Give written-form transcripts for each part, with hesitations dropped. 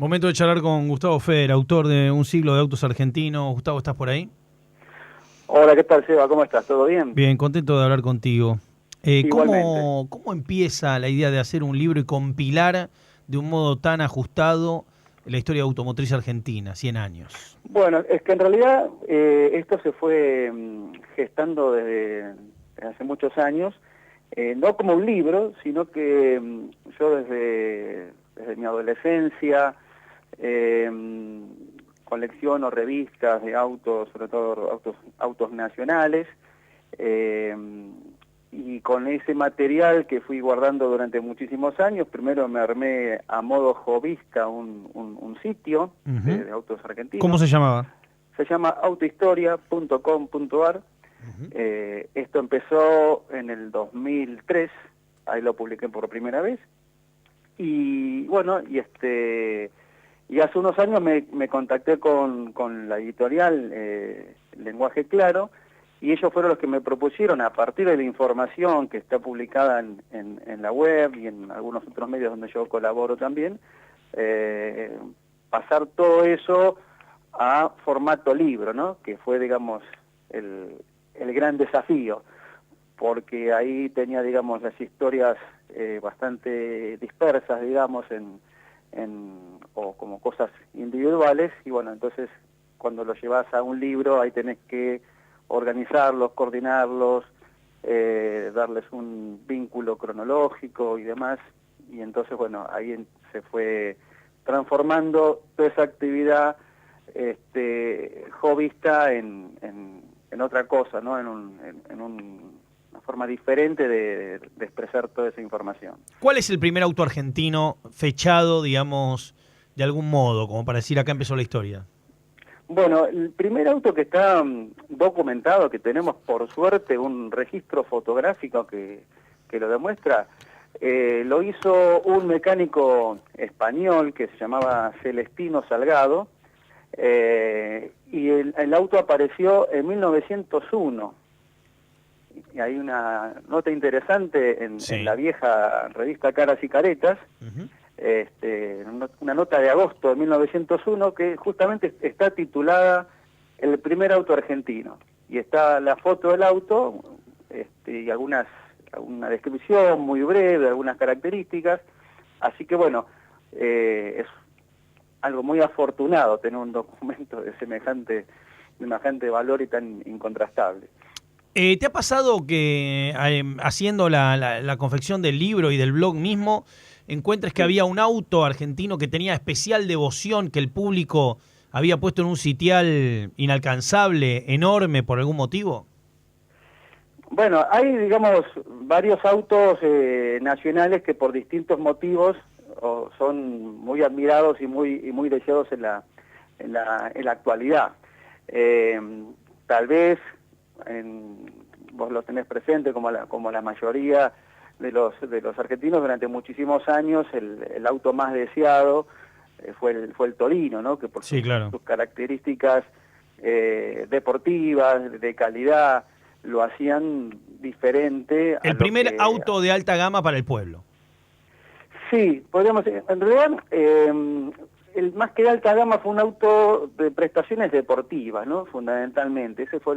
Momento de charlar con Gustavo Feder, autor de Un siglo de autos argentinos. Gustavo, ¿estás por ahí? Hola, ¿qué tal, Seba? ¿Cómo estás? ¿Todo bien? Bien, contento de hablar contigo. Igualmente. ¿Cómo empieza la idea de hacer un libro y compilar de un modo tan ajustado la historia automotriz argentina, 100 años? Bueno, es que en realidad esto se fue gestando desde hace muchos años, no como un libro, sino que yo desde mi adolescencia colecciono revistas de autos, sobre todo autos nacionales, eh, y con ese material que fui guardando durante muchísimos años, primero me armé a modo hobbyista un sitio Ujú. de autos ¿Cómo argentinos. se llamaba? Se llama autohistoria.com.ar. Ujú. Esto empezó en el 2003, ahí lo publiqué por primera vez. Y bueno, y hace unos años me contacté con la editorial Lenguaje Claro, y ellos fueron los que me propusieron, a partir de la información que está publicada en la web y en algunos otros medios donde yo colaboro también, pasar todo eso a formato libro, ¿no? Que fue, digamos, el gran desafío, porque ahí tenía, digamos, las historias bastante dispersas, digamos, o como cosas individuales, y bueno, entonces cuando lo llevas a un libro ahí tenés que organizarlos, coordinarlos, darles un vínculo cronológico y demás, y entonces bueno, ahí se fue transformando toda esa actividad hobbyista en otra cosa, ¿no? Una forma diferente de expresar toda esa información. ¿Cuál es el primer auto argentino fechado, digamos, de algún modo, como para decir acá empezó la historia? Bueno, el primer auto que está documentado, que tenemos por suerte un registro fotográfico que lo demuestra, lo hizo un mecánico español que se llamaba Celestino Salgado, y el auto apareció en 1901. Y hay una nota interesante en la Sí. vieja revista Caras y Caretas, Ujú. una nota de agosto de 1901 que justamente está titulada El primer auto argentino. Y está la foto del auto y alguna descripción muy breve, algunas características. Así que bueno, es algo muy afortunado tener un documento de semejante valor y tan incontrastable. ¿Te ha pasado que haciendo la confección del libro y del blog mismo, encuentres que Sí. había un auto argentino que tenía especial devoción, que el público había puesto en un sitial inalcanzable, enorme, por algún motivo? Bueno, hay, digamos, varios autos nacionales que por distintos motivos son muy admirados y muy deseados en la actualidad. Eh, Tal vez vos lo tenés presente como la mayoría de los argentinos durante muchísimos años, el auto más deseado fue el Torino, ¿no? Que por Sí, claro. sus características deportivas, de calidad, lo hacían diferente a El lo primer que... auto de alta gama para el pueblo. Sí, podríamos decir, en realidad, el más que de alta gama fue un auto de prestaciones deportivas, ¿no? Fundamentalmente, ese fue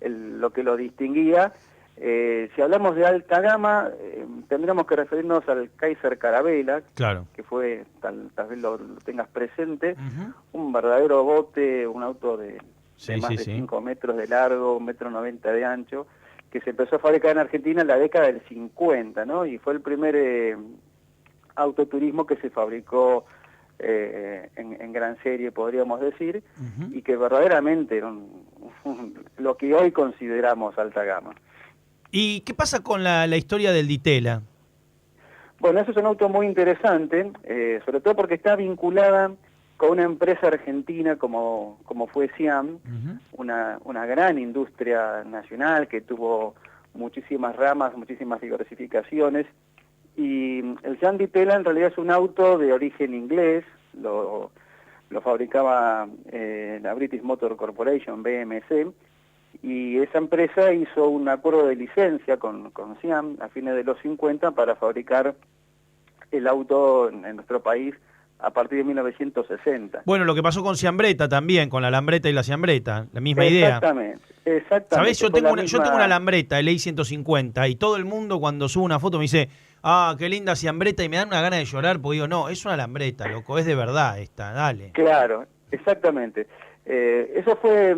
lo que lo distinguía. Si hablamos de alta gama, tendríamos que referirnos al Kaiser Carabela, Claro. que fue, tal vez lo tengas presente, Ujú. un verdadero bote, un auto de Sí, más sí, de sí. 5 metros de largo, 1,90 m de ancho, que se empezó a fabricar en Argentina en la década del 50, ¿no? Y fue el primer autoturismo que se fabricó en gran serie, podríamos decir, Ujú. y que verdaderamente era lo que hoy consideramos alta gama. ¿Y qué pasa con la historia del Ditela? Bueno, eso es un auto muy interesante, sobre todo porque está vinculada con una empresa argentina como fue Siam, Ujú. una gran industria nacional que tuvo muchísimas ramas, muchísimas diversificaciones. Y el Siam Ditela en realidad es un auto de origen inglés, lo fabricaba la British Motor Corporation, BMC, y esa empresa hizo un acuerdo de licencia con Siam a fines de los 50 para fabricar el auto en nuestro país a partir de 1960. Bueno, lo que pasó con Ciambretta también, con la Lambretta y la Ciambretta, la misma idea. Exactamente. ¿Sabés? Yo tengo una Lambretta, el i150, y todo el mundo cuando subo una foto me dice, ah, qué linda Ciambretta, y me dan una gana de llorar, porque digo, no, es una Lambretta, loco, es de verdad esta, dale. Claro, exactamente. Eso fue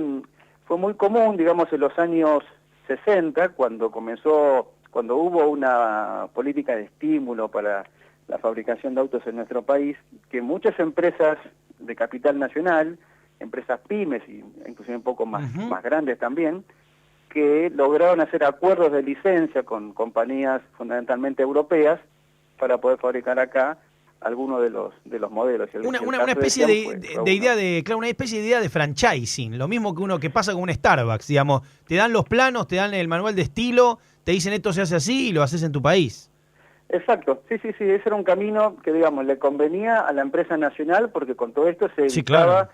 muy común, digamos, en los años 60, cuando hubo una política de estímulo para la fabricación de autos en nuestro país, que muchas empresas de capital nacional, empresas pymes y inclusive un poco más grandes también, que lograron hacer acuerdos de licencia con compañías fundamentalmente europeas para poder fabricar acá algunos de los modelos. Una especie de idea una especie de idea de franchising, lo mismo que uno que pasa con un Starbucks, digamos, te dan los planos, te dan el manual de estilo, te dicen esto se hace así y lo haces en tu país. Exacto, sí, ese era un camino que, digamos, le convenía a la empresa nacional porque con todo esto se evitaba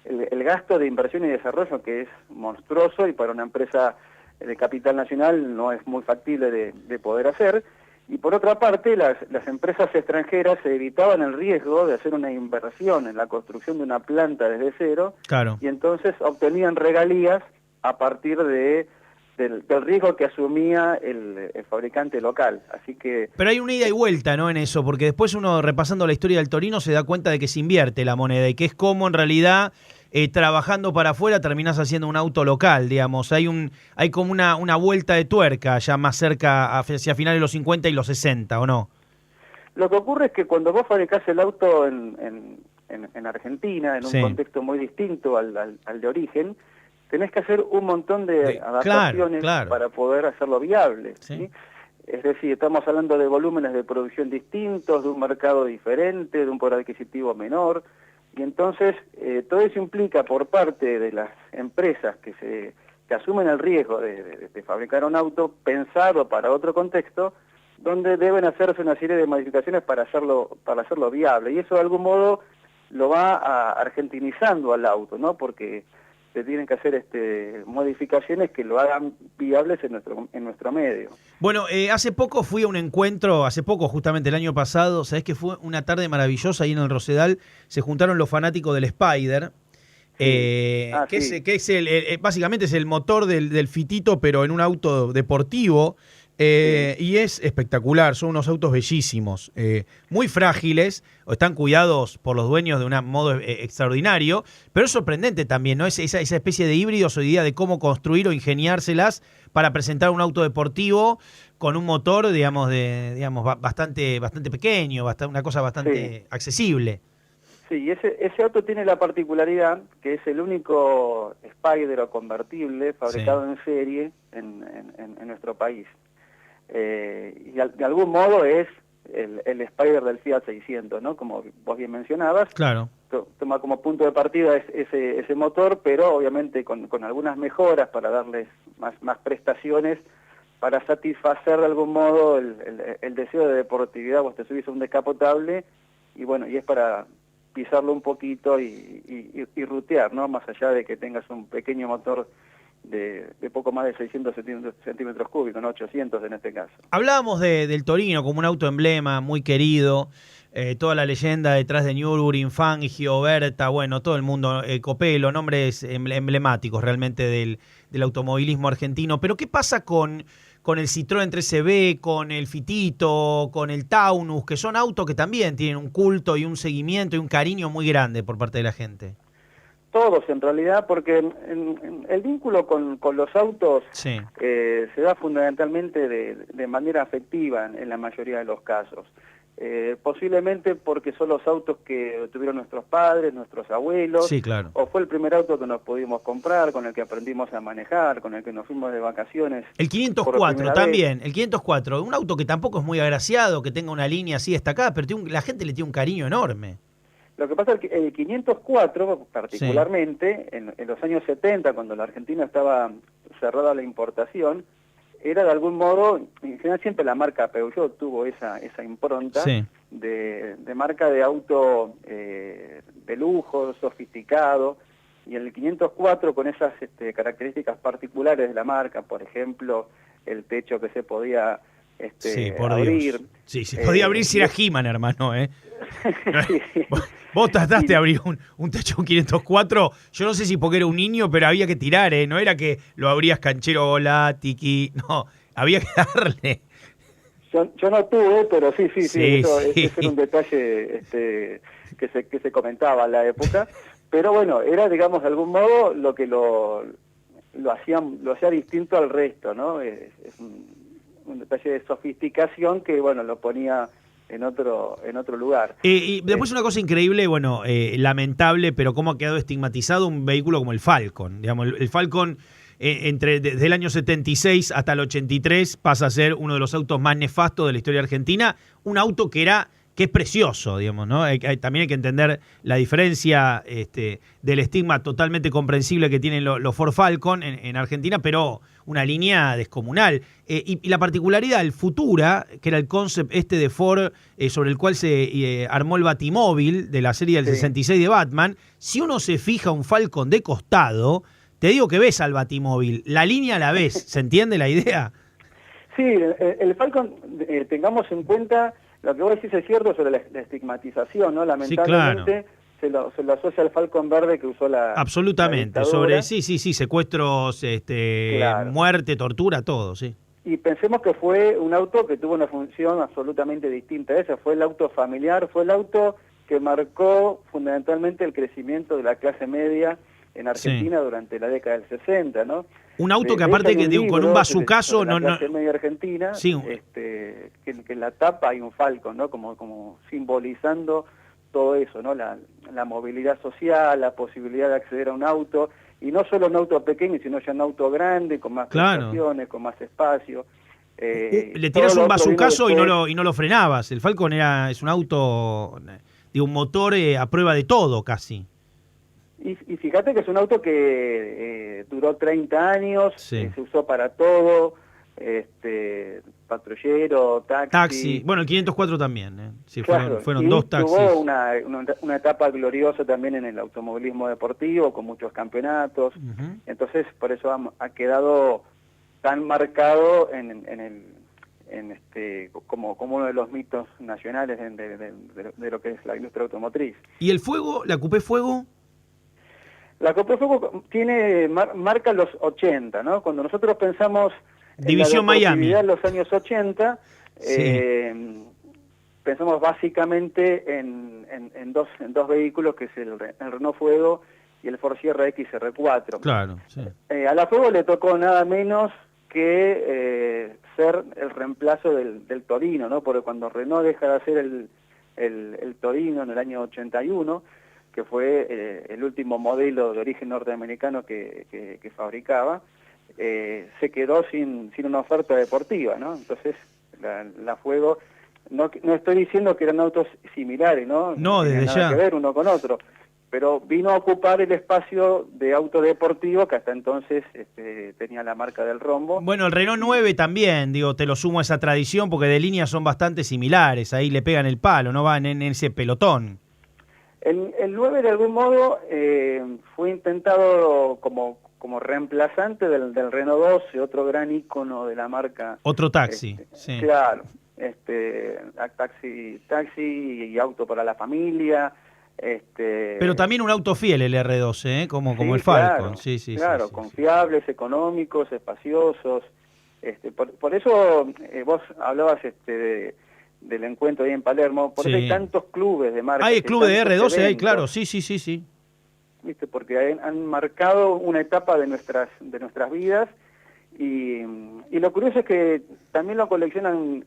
el gasto de inversión y desarrollo, que es monstruoso y para una empresa de capital nacional no es muy factible de poder hacer. Y por otra parte, las empresas extranjeras se evitaban el riesgo de hacer una inversión en la construcción de una planta desde cero, y entonces obtenían regalías a partir del riesgo que asumía el fabricante local. Así que... Pero hay una ida y vuelta, ¿no?, en eso, porque después uno, repasando la historia del Torino, se da cuenta de que se invierte la moneda y que es como en realidad... trabajando para afuera terminás haciendo un auto local, digamos. Hay como una vuelta de tuerca ya más cerca hacia finales de los 50 y los 60, ¿o no? Lo que ocurre es que cuando vos fabricás el auto en Argentina, en un contexto muy distinto al de origen, tenés que hacer un montón de adaptaciones para poder hacerlo viable. ¿Sí? Es decir, estamos hablando de volúmenes de producción distintos, de un mercado diferente, de un poder adquisitivo menor. Y entonces todo eso implica por parte de las empresas que asumen el riesgo de fabricar un auto pensado para otro contexto, donde deben hacerse una serie de modificaciones para hacerlo viable. Y eso de algún modo lo va argentinizando al auto, ¿no? Porque se tienen que hacer modificaciones que lo hagan viables en nuestro medio. Bueno, hace poco fui a un encuentro, justamente el año pasado, sabés que fue una tarde maravillosa ahí en el Rosedal, se juntaron los fanáticos del Spider, básicamente es el motor del Fitito, pero en un auto deportivo, y es espectacular, son unos autos bellísimos, muy frágiles, están cuidados por los dueños de un modo extraordinario, pero es sorprendente también, ¿no? Esa especie de híbridos o idea de cómo construir o ingeniárselas para presentar un auto deportivo con un motor, digamos, bastante pequeño, una cosa bastante accesible. Sí, ese auto tiene la particularidad que es el único Spider o convertible fabricado en serie en nuestro país. Y de algún modo es el Spider del Fiat 600, ¿no? Como vos bien mencionabas. Claro. Toma como punto de partida ese motor, pero obviamente con algunas mejoras para darles más prestaciones, para satisfacer de algún modo el deseo de deportividad. Vos te subís a un descapotable y bueno, y es para pisarlo un poquito y rutear, ¿no? Más allá de que tengas un pequeño motor de poco más de 600 centímetros cúbicos, no 800 en este caso. Hablábamos del Torino como un auto emblema muy querido, toda la leyenda detrás de Nürburgring, Fangio, Berta, bueno, todo el mundo, Copelo, nombres emblemáticos realmente del automovilismo argentino. Pero ¿qué pasa con el Citroën 3CV, con el Fitito, con el Taunus, que son autos que también tienen un culto y un seguimiento y un cariño muy grande por parte de la gente? Todos en realidad, porque el vínculo con los autos se da fundamentalmente de manera afectiva en la mayoría de los casos. Posiblemente porque son los autos que tuvieron nuestros padres, nuestros abuelos, o fue el primer auto que nos pudimos comprar, con el que aprendimos a manejar, con el que nos fuimos de vacaciones. El 504 también, el 504, un auto que tampoco es muy agraciado, que tenga una línea así destacada, pero la gente le tiene un cariño enorme. Lo que pasa es que el 504, particularmente, en los años 70, cuando la Argentina estaba cerrada a la importación, era de algún modo, en general siempre la marca Peugeot tuvo esa impronta de marca de auto de lujo, sofisticado, y el 504 con esas características particulares de la marca, por ejemplo, el techo que se podía Sí, por abrir. Dios. Sí, se podía abrir si era He-Man, hermano, ¿eh? Sí. Vos trataste de abrir un Tachón 504, yo no sé si porque era un niño, pero había que tirar, ¿eh? No era que lo abrías canchero, hola, tiki, no, había que darle. Yo no tuve, pero sí, Sí, eso, sí. ese era un detalle que se comentaba en la época. Pero bueno, era, digamos, de algún modo lo que lo hacía distinto al resto, ¿no? Es un detalle de sofisticación que, bueno, lo ponía en otro lugar. Y después una cosa increíble, bueno, lamentable, pero cómo ha quedado estigmatizado un vehículo como el Falcon. Digamos, el Falcon, desde el año 76 hasta el 83, pasa a ser uno de los autos más nefastos de la historia argentina. Un auto que es precioso, digamos, ¿no? También hay que entender la diferencia del estigma totalmente comprensible que tienen los Ford Falcon en Argentina, pero una línea descomunal. Y la particularidad, el Futura, que era el concept de Ford sobre el cual se armó el Batimóvil de la serie del 66 de Batman, si uno se fija un Falcon de costado, te digo que ves al Batimóvil, la línea la ves, ¿se entiende la idea? Sí, el Falcon, tengamos en cuenta, lo que vos decís es cierto sobre la estigmatización, ¿no? Lamentablemente Sí, claro. se lo asocia al Falcon verde que usó la Absolutamente, la sobre dictadura. secuestros, Claro. muerte, tortura, todo, sí. Y pensemos que fue un auto que tuvo una función absolutamente distinta a esa, fue el auto familiar, fue el auto que marcó fundamentalmente el crecimiento de la clase media en Argentina durante la década del 60, ¿no? Un auto que De hecho, aparte hay un con un libro bazucazo sobre la clase media argentina, sí, que en la tapa hay un falcon, ¿no? Como simbolizando todo eso, ¿no? La movilidad social, la posibilidad de acceder a un auto, y no solo un auto pequeño, sino ya un auto grande, con más prestaciones, con más espacio. Le tirás un bazucazo y no lo frenabas. El Falcon es un auto de un motor a prueba de todo, casi. Y fíjate que es un auto que duró 30 años, Sí. se usó para todo, patrullero, taxi. Bueno, el 504 también, ¿eh? Sí, Claro, fueron y dos taxis. tuvo una etapa gloriosa también en el automovilismo deportivo, con muchos campeonatos. Entonces, por eso ha quedado tan marcado como uno de los mitos nacionales de lo que es la industria automotriz. ¿Y el Fuego, la Coupé Fuego? La Coupé Fuego marca los 80, ¿no? Cuando nosotros pensamos División en la Miami. deportividad en los años 80, Sí. pensamos básicamente en dos vehículos, que es el Renault Fuego y el Ford Sierra XR4. Claro, sí. A la Fuego le tocó nada menos que ser el reemplazo del Torino, ¿no? Porque cuando Renault deja de hacer el Torino en el año 81, que fue el último modelo de origen norteamericano que fabricaba, se quedó sin una oferta deportiva, ¿no? Entonces, la Fuego, no estoy diciendo que eran autos similares, ¿no? No, desde nada ya. que ver uno con otro, pero vino a ocupar el espacio de auto deportivo que hasta entonces tenía la marca del rombo. Bueno, el Renault 9 también, digo, te lo sumo a esa tradición porque de líneas son bastante similares, ahí le pegan el palo, no van en ese pelotón. El 9 de algún modo fue intentado como reemplazante del Renault 12, otro gran ícono de la marca. Otro taxi, sí. Claro, taxi y auto para la familia. Pero también un auto fiel el R12, como el Falcon. Sí, claro, confiables, económicos, espaciosos. Por eso vos hablabas del encuentro ahí en Palermo, por eso hay tantos clubes de marcas. Hay clubes de R12, hay, claro, sí. ¿Viste? Porque han marcado una etapa de nuestras vidas, y lo curioso es que también lo coleccionan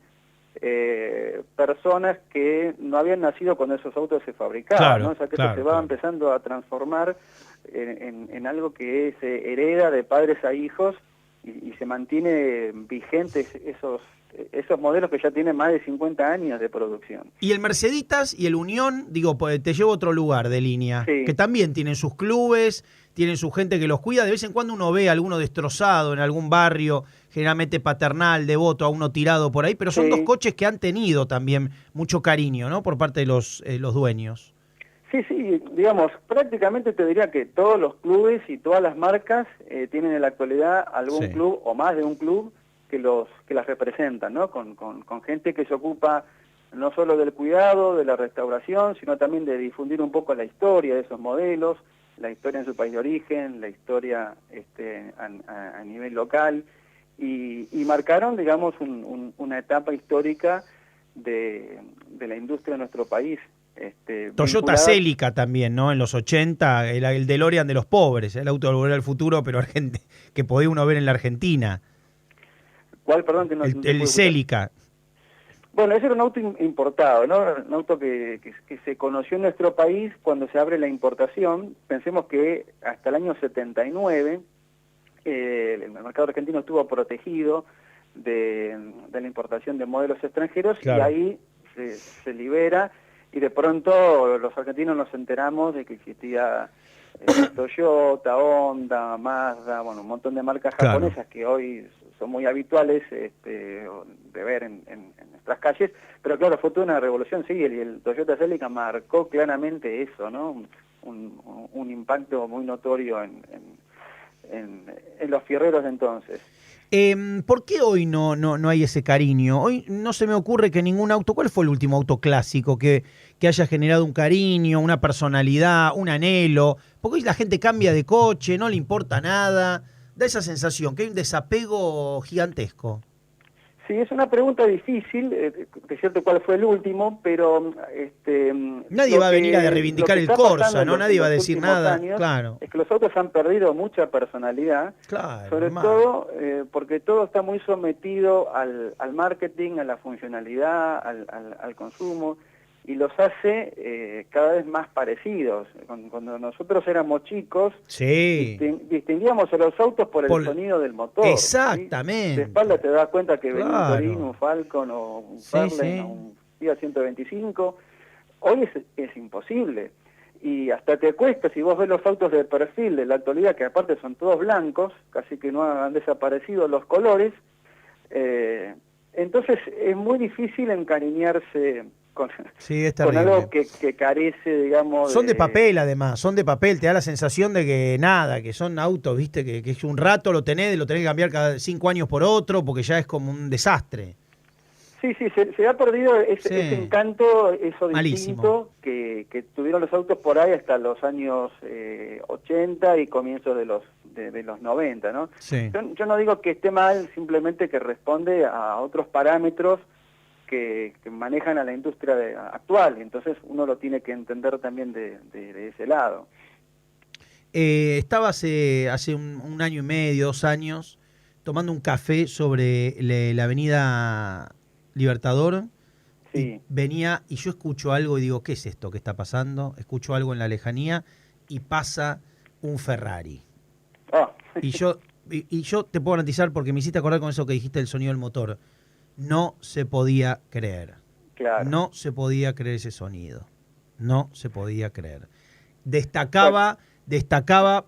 personas que no habían nacido cuando esos autos se fabricaban, ¿no? O sea que esto se va empezando a transformar en algo que se hereda de padres a hijos, y se mantiene vigentes esos modelos que ya tienen más de 50 años de producción. Y el Merceditas y el Unión, digo, te llevo a otro lugar de línea, que también tienen sus clubes, tienen su gente que los cuida. De vez en cuando uno ve a alguno destrozado en algún barrio, generalmente Paternal, Devoto, a uno tirado por ahí, pero son dos coches que han tenido también mucho cariño, ¿no? Por parte de los dueños. Sí, digamos, prácticamente te diría que todos los clubes y todas las marcas tienen en la actualidad algún club o más de un club que las representan, ¿no? Con gente que se ocupa no solo del cuidado, de la restauración, sino también de difundir un poco la historia de esos modelos, la historia en su país de origen, la historia a nivel local, y marcaron, digamos, una etapa histórica de la industria de nuestro país. Toyota Celica también, ¿no? En los 80, el DeLorean de los pobres, el auto de Volver al Futuro, pero que podía uno ver en la Argentina. ¿Cuál, perdón? Que no, el Celica. Bueno, ese era un auto importado, ¿no? Un auto que se conoció en nuestro país cuando se abre la importación. Pensemos que hasta el año 79 el mercado argentino estuvo protegido de la importación de modelos extranjeros, claro. Y ahí se libera, y de pronto los argentinos nos enteramos de que existía Toyota, Honda, Mazda, bueno, un montón de marcas japonesas, claro, que hoy son muy habituales de ver en nuestras calles, pero claro, fue toda una revolución, sí, y el Toyota Celica marcó claramente eso, ¿no? Un impacto muy notorio en los fierreros de entonces. ¿Por qué hoy no hay ese cariño? Hoy no se me ocurre que ningún auto... ¿Cuál fue el último auto clásico que haya generado un cariño, una personalidad, un anhelo? Porque hoy la gente cambia de coche, no le importa nada. Da esa sensación que hay un desapego gigantesco. Sí, es una pregunta difícil, de cierto cuál fue el último, pero... nadie va a venir a reivindicar el Corsa, ¿no? Nadie va a decir nada. Claro. Es que los autos han perdido mucha personalidad, claro, sobre todo porque todo está muy sometido al marketing, a la funcionalidad, al consumo, y los hace cada vez más parecidos. Cuando nosotros éramos chicos, sí, distinguíamos a los autos por el sonido del motor. Exactamente. ¿Sí? De espalda te das cuenta que venía claro, un Torino, un Falcon o un Fairlane, o un Fiat 125. Hoy es imposible. Y hasta te cuesta, si vos ves los autos de perfil de la actualidad, que aparte son todos blancos, casi que no han desaparecido los colores, entonces es muy difícil encariñarse con algo que carece, digamos... Son de papel, además, son de papel, te da la sensación de que nada, que son autos, viste, que un rato lo tenés que cambiar cada 5 años por otro, porque ya es como un desastre. Sí, se ha perdido ese encanto, eso distinto que tuvieron los autos por ahí hasta los años 80 y comienzos de los 90, ¿no? Sí. Yo no digo que esté mal, simplemente que responde a otros parámetros que manejan a la industria actual, entonces uno lo tiene que entender también de ese lado. Estaba hace un año y medio, 2 años, tomando un café sobre la avenida Libertador. Sí. Y venía y yo escucho algo y digo, ¿qué es esto que está pasando? Escucho algo en la lejanía y pasa un Ferrari. Oh. Y yo te puedo garantizar, porque me hiciste acordar con eso que dijiste del sonido del motor. No se podía creer. Claro. No se podía creer ese sonido. No se podía creer. Destacaba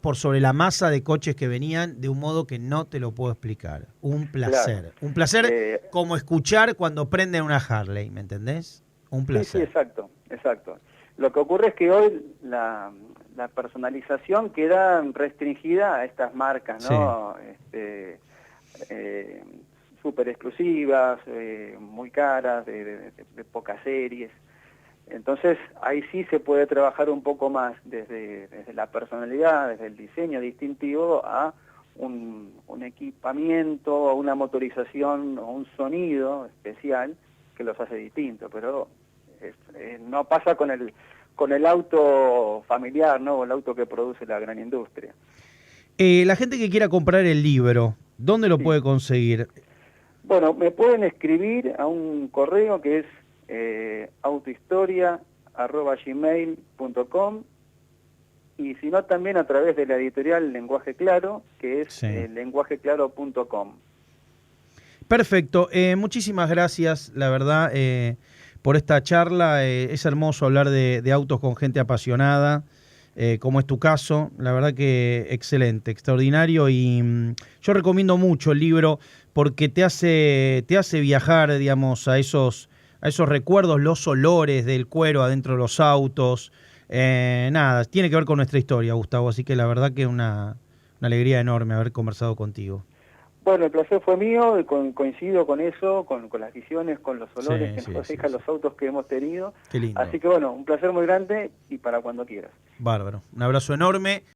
por sobre la masa de coches que venían de un modo que no te lo puedo explicar. Un placer. Claro. Un placer como escuchar cuando prenden una Harley, ¿me entendés? Un placer. Sí, exacto. Lo que ocurre es que hoy la personalización queda restringida a estas marcas, ¿no? Sí. Súper exclusivas, muy caras, de pocas series. Entonces ahí sí se puede trabajar un poco más desde la personalidad, desde el diseño distintivo a un equipamiento, a una motorización o un sonido especial que los hace distintos, pero no pasa con el auto familiar, ¿no? O el auto que produce la gran industria. La gente que quiera comprar el libro, ¿dónde lo puede conseguir? Bueno, me pueden escribir a un correo que es autohistoria@gmail.com, y si no también a través de la editorial Lenguaje Claro, que es lenguajeclaro.com. Perfecto, muchísimas gracias, la verdad, por esta charla. Es hermoso hablar de autos con gente apasionada, como es tu caso. La verdad que excelente, extraordinario, y yo recomiendo mucho el libro porque te hace viajar, digamos, a esos recuerdos, los olores del cuero adentro de los autos. Nada, tiene que ver con nuestra historia, Gustavo, así que la verdad que una alegría enorme haber conversado contigo. Bueno, el placer fue mío, y coincido con eso, con las visiones, con los olores que nos dejan los autos que hemos tenido. Qué lindo. Así que bueno, un placer muy grande y para cuando quieras. Bárbaro. Un abrazo enorme.